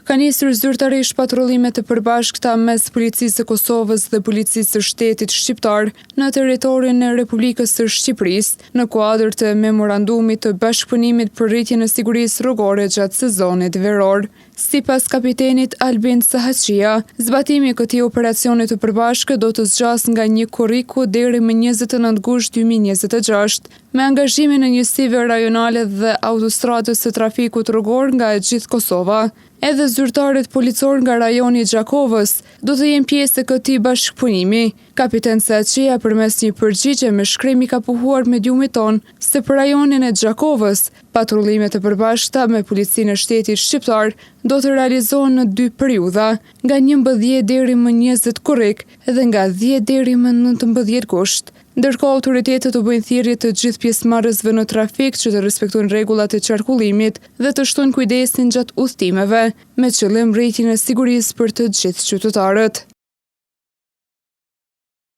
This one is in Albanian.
Ka nisur zyrtarisht patrullime të përbashkëta mes Policisë së Kosovës dhe Policisë së Shtetit Shqiptar në territorin e Republikës së Shqipërisë, në kuadër të memorandumit të bashkëpunimit për rritjen e sigurisë rrugore gjatë sezonit veror. Sipas kapitenit Albin Sahaqia, zbatimi i këtij operacioni të përbashkët do të zgjas nga 1 korriku deri më 29 gusht 2026, me angazhimin e njësive rajonale dhe autostradës së trafikut rrugor nga e gjithë Kosova. Edhe zyrtarët policor nga rajoni i Gjakovës do të jenë pjesë e këtij bashkëpunimi. Kapiten Sahaqia përmes një përgjigje me shkrim i ka pohuar mediumit ton se për rajonin e Gjakovës, patrullimet e përbashkëta me Policinë e Shtetit Shqiptar do të realizohen në 2 periudha, nga 11 deri më 20 korrik dhe nga 10 deri më 19 gusht. Ndërkohë, autoritetet u bëjnë thirrje të gjithë pjesëmarrësve në trafik që të respektojnë rregullat e qarkullimit dhe të shtojnë kujdesin gjatë udhëtimeve, me qëllim rritjen e sigurisë për të gjithë qytetarët.